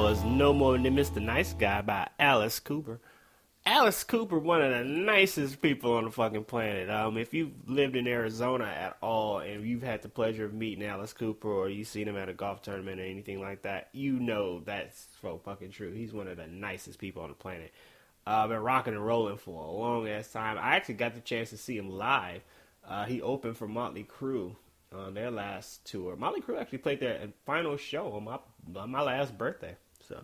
That was No More Than Mr. Nice Guy by Alice Cooper. Alice Cooper, one of the nicest people on the fucking planet. If you've lived in Arizona at all and you've had the pleasure of meeting Alice Cooper or you've seen him at a golf tournament or anything like that, you know that's so fucking true. He's one of the nicest people on the planet. Been rocking and rolling for a long ass time. I actually got the chance to see him live. He opened for Motley Crue on their last tour. Motley Crue actually played their final show on my last birthday, so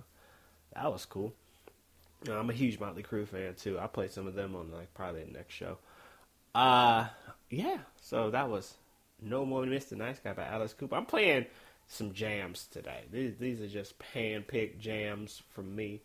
that was cool. I'm a huge Motley Crue fan too. I played some of them on probably the next show. Yeah. So that was No More Than Mr. Nice Guy by Alice Cooper. I'm playing some jams today. These are just hand-picked jams from me.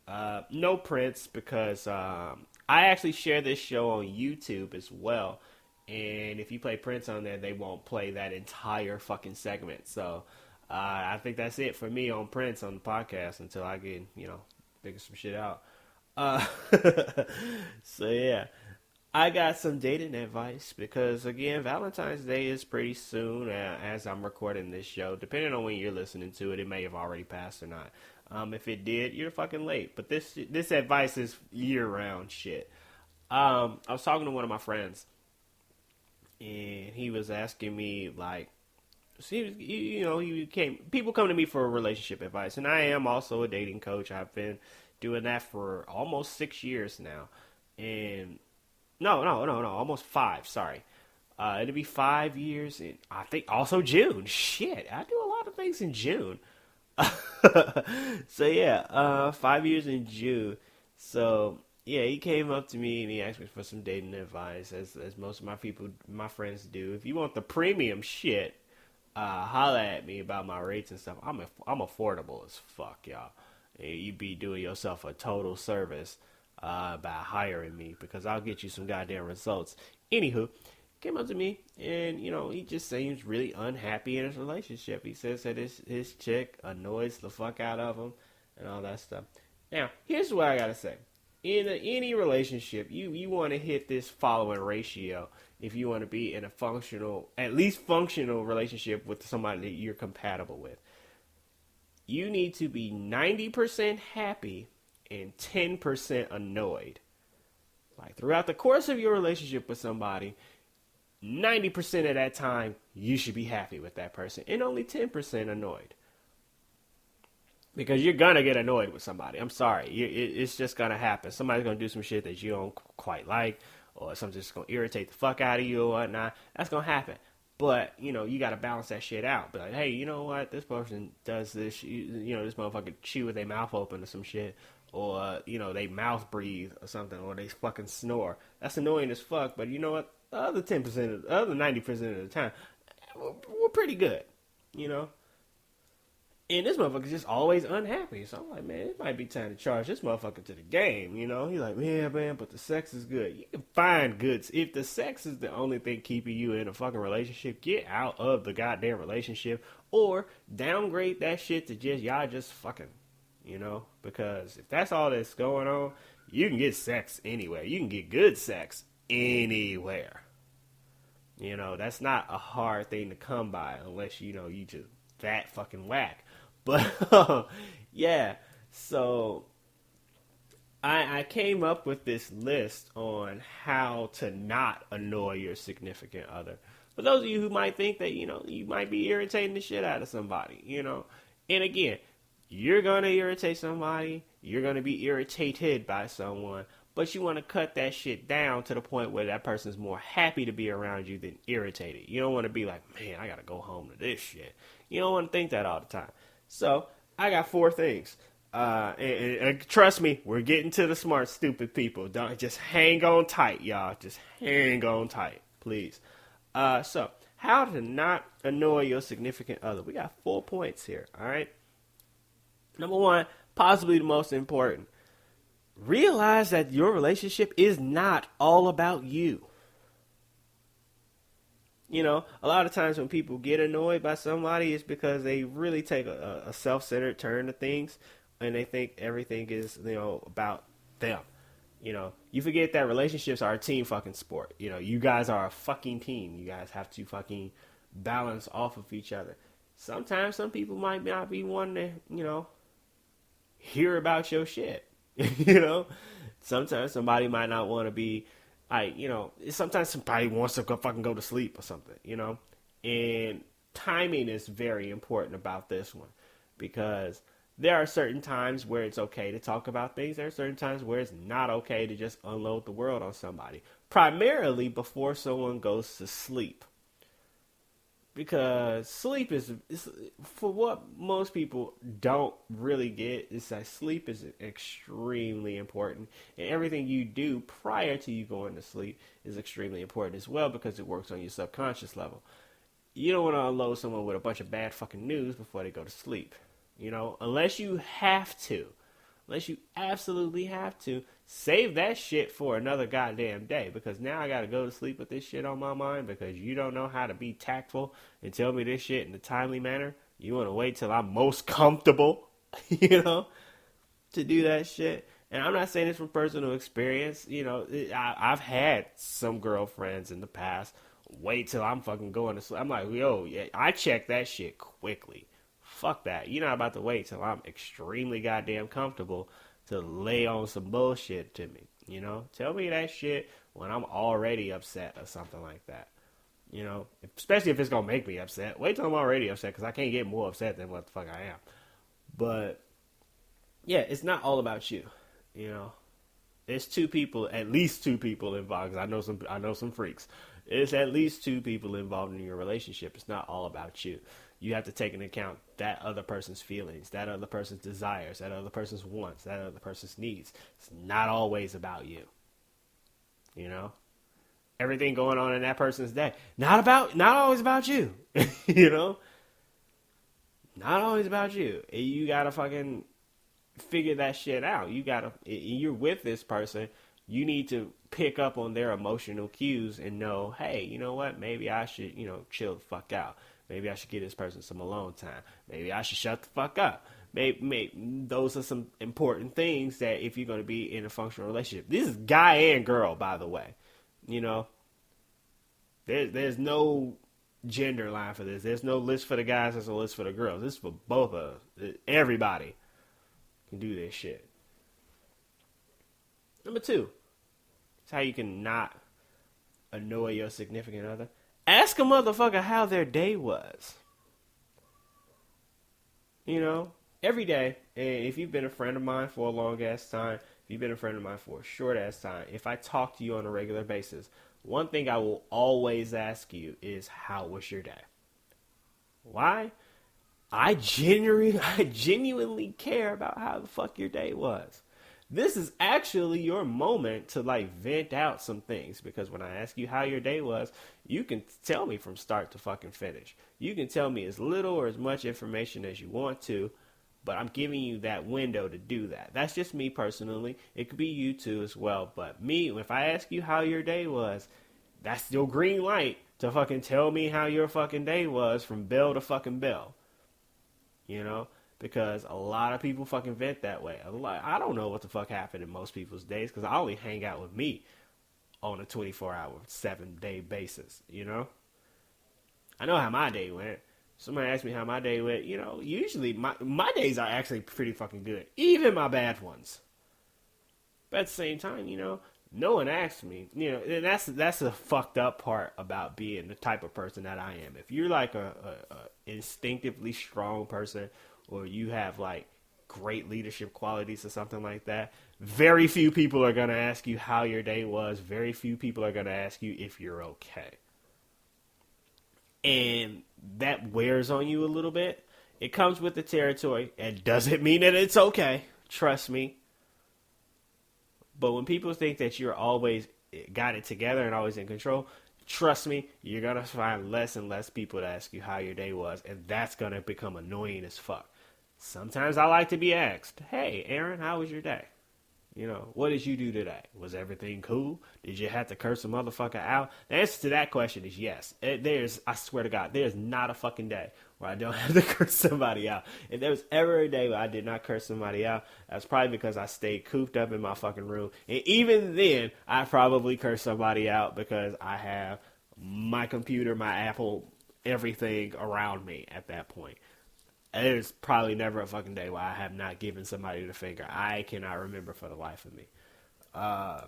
No Prince because I actually share this show on YouTube as well. And if you play Prince on there, they won't play that entire fucking segment. So I think that's it for me on Prince on the podcast until I get, figure some shit out. So yeah, I got some dating advice because again, Valentine's Day is pretty soon as I'm recording this show. Depending on when you're listening to it, it may have already passed or not. If it did, you're fucking late. But this advice is year-round shit. I was talking to one of my friends, and he was asking me people come to me for relationship advice, and I am also a dating coach. I've been doing that for almost 6 years now, and no, almost 5. Sorry, it'll be 5 years, and I think also June. Shit, I do a lot of things in June. So yeah, 5 years in June. So yeah, he came up to me and he asked me for some dating advice, as most of my friends do. If you want the premium shit, holla at me about my rates and stuff. I'm affordable as fuck, y'all. You be doing yourself a total service by hiring me because I'll get you some goddamn results. Anywho, came up to me and he just seems really unhappy in his relationship. He says that his chick annoys the fuck out of him and all that stuff. Now, here's what I gotta say. In any relationship, you want to hit this following ratio if you want to be in a at least functional relationship with somebody that you're compatible with. You need to be 90% happy and 10% annoyed. Like throughout the course of your relationship with somebody, 90% of that time you should be happy with that person and only 10% annoyed. Because you're going to get annoyed with somebody. I'm sorry. It's just going to happen. Somebody's going to do some shit that you don't quite like, or something's just going to irritate the fuck out of you or whatnot. That's going to happen. But, you got to balance that shit out. Be like, hey, you know what? This person does this. This motherfucker chew with their mouth open or some shit. Or, they mouth breathe or something. Or they fucking snore. That's annoying as fuck. But you know what? The other 90% of the time, we're pretty good. And this motherfucker's just always unhappy. So I'm like, man, it might be time to charge this motherfucker to the game, He's like, yeah, man, but the sex is good. You can find goods. If the sex is the only thing keeping you in a fucking relationship, get out of the goddamn relationship or downgrade that shit to y'all just fucking, Because if that's all that's going on, you can get sex anywhere. You can get good sex anywhere. That's not a hard thing to come by unless, you just that fucking whack. But, yeah, so I came up with this list on how to not annoy your significant other. For those of you who might think that, you might be irritating the shit out of somebody, And again, you're going to irritate somebody. You're going to be irritated by someone. But you want to cut that shit down to the point where that person's more happy to be around you than irritated. You don't want to be like, man, I got to go home to this shit. You don't want to think that all the time. So, I got 4 things. And trust me, we're getting to the smart, stupid people. Don't just hang on tight, y'all. Just hang on tight, please. So, how to not annoy your significant other. We got 4 points here, all right? Number 1, possibly the most important. Realize that your relationship is not all about you. A lot of times when people get annoyed by somebody, it's because they really take a self-centered turn to things, and they think everything is, about them. You forget that relationships are a team fucking sport. You guys are a fucking team. You guys have to fucking balance off of each other. Sometimes some people might not be wanting to, hear about your shit. You know, sometimes somebody might not want to be, sometimes somebody wants to go to sleep or something, and timing is very important about this one because there are certain times where it's okay to talk about things. There are certain times where it's not okay to just unload the world on somebody, primarily before someone goes to sleep. Because sleep is for what most people don't really get is that sleep is extremely important, and everything you do prior to you going to sleep is extremely important as well because it works on your subconscious level. You don't want to unload someone with a bunch of bad fucking news before they go to sleep, unless you have to. Unless you absolutely have to, save that shit for another goddamn day. Because now I gotta go to sleep with this shit on my mind because you don't know how to be tactful and tell me this shit in a timely manner. You want to wait till I'm most comfortable, to do that shit. And I'm not saying this from personal experience. I've had some girlfriends in the past wait till I'm fucking going to sleep. I'm like, yo, yeah, I check that shit quickly. Fuck that. You're not about to wait till I'm extremely goddamn comfortable to lay on some bullshit to me. Tell me that shit when I'm already upset or something like that. Especially if it's going to make me upset. Wait till I'm already upset because I can't get more upset than what the fuck I am. But, yeah, it's not all about you. There's two people, at least two people involved. Because I know some freaks. It's at least two people involved in your relationship. It's not all about you. You have to take into account that other person's feelings, that other person's desires, that other person's wants, that other person's needs. It's not always about you. Everything going on in that person's day, not always about you. Not always about you. You gotta fucking figure that shit out. You're with this person. You need to pick up on their emotional cues and know, hey, you know what? Maybe I should, chill the fuck out. Maybe I should give this person some alone time. Maybe I should shut the fuck up. Maybe those are some important things that if you're going to be in a functional relationship. This is guy and girl, by the way. There's no gender line for this. There's no list for the guys. There's a list for the girls. This is for both of us. Everybody can do this shit. Number 2. It's how you can not annoy your significant other. Ask a motherfucker how their day was. Every day, and if you've been a friend of mine for a long ass time, if you've been a friend of mine for a short ass time, if I talk to you on a regular basis, one thing I will always ask you is, how was your day? Why? I genuinely care about how the fuck your day was. This is actually your moment to vent out some things, because when I ask you how your day was, you can tell me from start to fucking finish. You can tell me as little or as much information as you want to, but I'm giving you that window to do that. That's just me personally. It could be you too as well, but me, if I ask you how your day was, that's your green light to fucking tell me how your fucking day was from bell to fucking bell. Because a lot of people fucking vent that way. I don't know what the fuck happened in most people's days because I only hang out with me on a 24-hour, 7-day basis, I know how my day went. Somebody asked me how my day went, usually my days are actually pretty fucking good. Even my bad ones. But at the same time, no one asked me. And that's a fucked up part about being the type of person that I am. If you're like a instinctively strong person, or you have great leadership qualities or something like that, very few people are going to ask you how your day was. Very few people are going to ask you if you're okay. And that wears on you a little bit. It comes with the territory. It doesn't mean that it's okay. Trust me. But when people think that you're always got it together and always in control, trust me, you're going to find less and less people to ask you how your day was. And that's going to become annoying as fuck. Sometimes I like to be asked, hey, Aaron, how was your day? What did you do today? Was everything cool? Did you have to curse a motherfucker out? The answer to that question is yes. I swear to God, there's not a fucking day where I don't have to curse somebody out. If there was ever a day where I did not curse somebody out, that's probably because I stayed cooped up in my fucking room. And even then, I probably cursed somebody out because I have my computer, my Apple, everything around me at that point. There's probably never a fucking day where I have not given somebody the finger. I cannot remember for the life of me. Uh,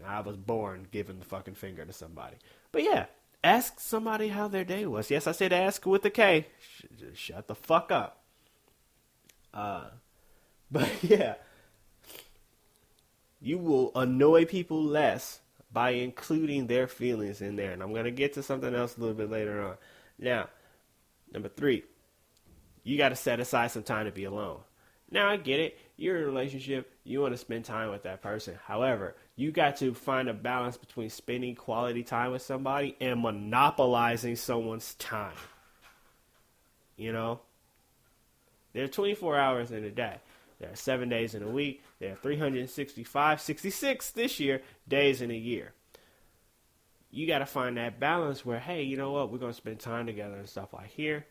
I was born giving the fucking finger to somebody. But yeah, ask somebody how their day was. Yes, I said ask with a K. Shut the fuck up. Uh, but yeah, you will annoy people less by including their feelings in there. And I'm going to get to something else a little bit later on. Now, number 3, you got to set aside some time to be alone. Now, I get it. You're in a relationship. You want to spend time with that person. However, you got to find a balance between spending quality time with somebody and monopolizing someone's time. You know? There are 24 hours in a day. There are 7 days in a week. There are 365, 66 this year, days in a year. You got to find that balance where, hey, you know what? We're going to spend time together and stuff like here.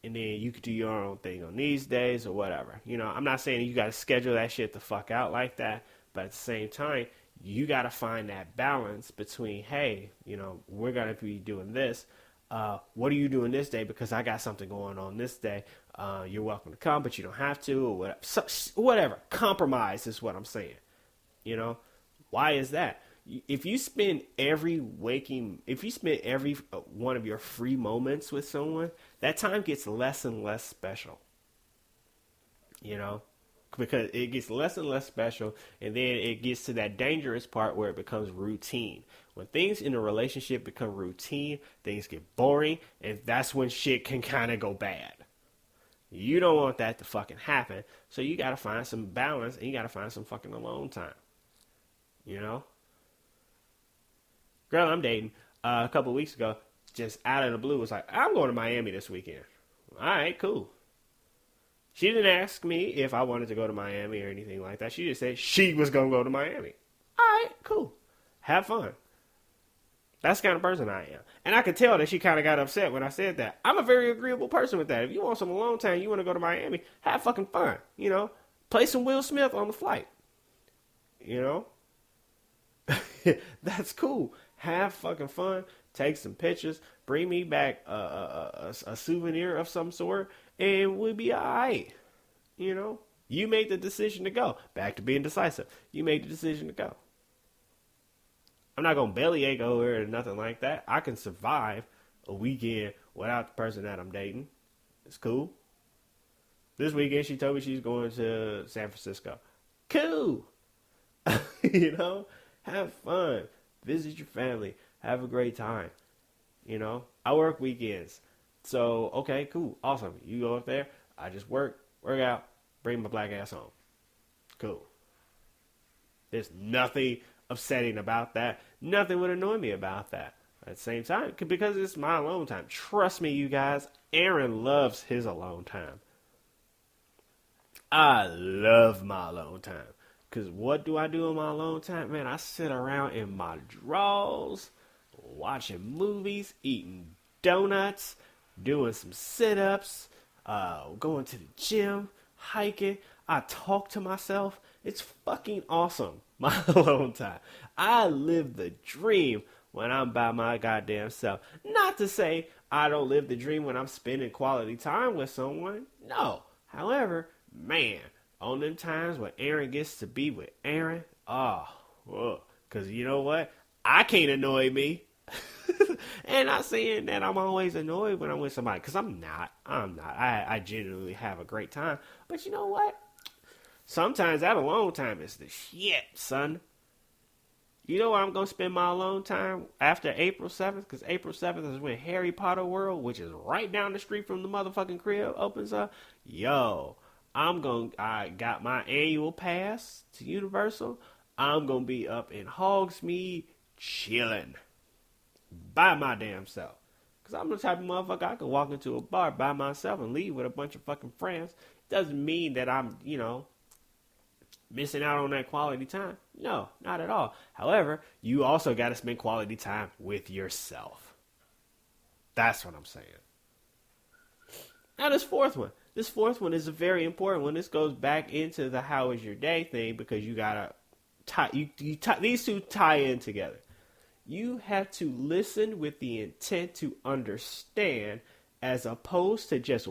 And then you could do your own thing on these days or whatever. You know, I'm not saying you got to schedule that shit the fuck out like that. But at the same time, you got to find that balance between, hey, you know, we're going to be doing this. What are you doing this day? Because I got something going on this day. You're welcome to come, but you don't have to, or whatever. So, whatever. Compromise is what I'm saying. You know, why is that? If you spend every one of your free moments with someone, that time gets less and less special. You know, because it gets less and less special, and then it gets to that dangerous part where it becomes routine. When things in a relationship become routine, things get boring, and that's when shit can kind of go bad. You don't want that to fucking happen, so you gotta find some balance, and you gotta find some fucking alone time. You know? Girl I'm dating a couple of weeks ago, just out of the blue, was like, I'm going to Miami this weekend. All right, cool. She didn't ask me if I wanted to go to Miami or anything like that. She just said she was going to go to Miami. All right, cool. Have fun. That's the kind of person I am. And I could tell that she kind of got upset when I said that. I'm a very agreeable person with that. If you want some alone time, you want to go to Miami, have fucking fun. You know, play some Will Smith on the flight. You know? That's cool. Have fucking fun. Take some pictures. Bring me back a souvenir of some sort, and we'll be alright. You know, you made the decision to go. Back to being decisive. You made the decision to go. I'm not gonna bellyache over it or nothing like that. I can survive a weekend without the person that I'm dating. It's cool. This weekend she told me she's going to San Francisco. Cool. You know, have fun. Visit your family. Have a great time. You know, I work weekends. So, okay, cool. Awesome. You go up there. I just work out, bring my black ass home. Cool. There's nothing upsetting about that. Nothing would annoy me about that. At the same time, because it's my alone time. Trust me, you guys, Aaron loves his alone time. I love my alone time. Because what do I do in my alone time? Man, I sit around in my drawers, watching movies, eating donuts, doing some sit-ups, going to the gym, hiking. I talk to myself. It's fucking awesome, my alone time. I live the dream when I'm by my goddamn self. Not to say I don't live the dream when I'm spending quality time with someone. No. However, man, on them times when Aaron gets to be with Aaron, because you know what? I can't annoy me. And not saying that I'm always annoyed when I'm with somebody, because I'm not. I genuinely have a great time. But you know what? Sometimes that alone time is the shit, son. You know where I'm going to spend my alone time after April 7th? Because April 7th is when Harry Potter World, which is right down the street from the motherfucking crib, opens up. Yo, I got my annual pass to Universal. I'm going to be up in Hogsmeade chilling by my damn self. Because I'm the type of motherfucker I can walk into a bar by myself and leave with a bunch of fucking friends. Doesn't mean that I'm, missing out on that quality time. No, not at all. However, you also got to spend quality time with yourself. That's what I'm saying. Now this fourth one. This fourth one is a very important one. This goes back into the how is your day thing, because you got to tie, these two tie in together. You have to listen with the intent to understand, as opposed to just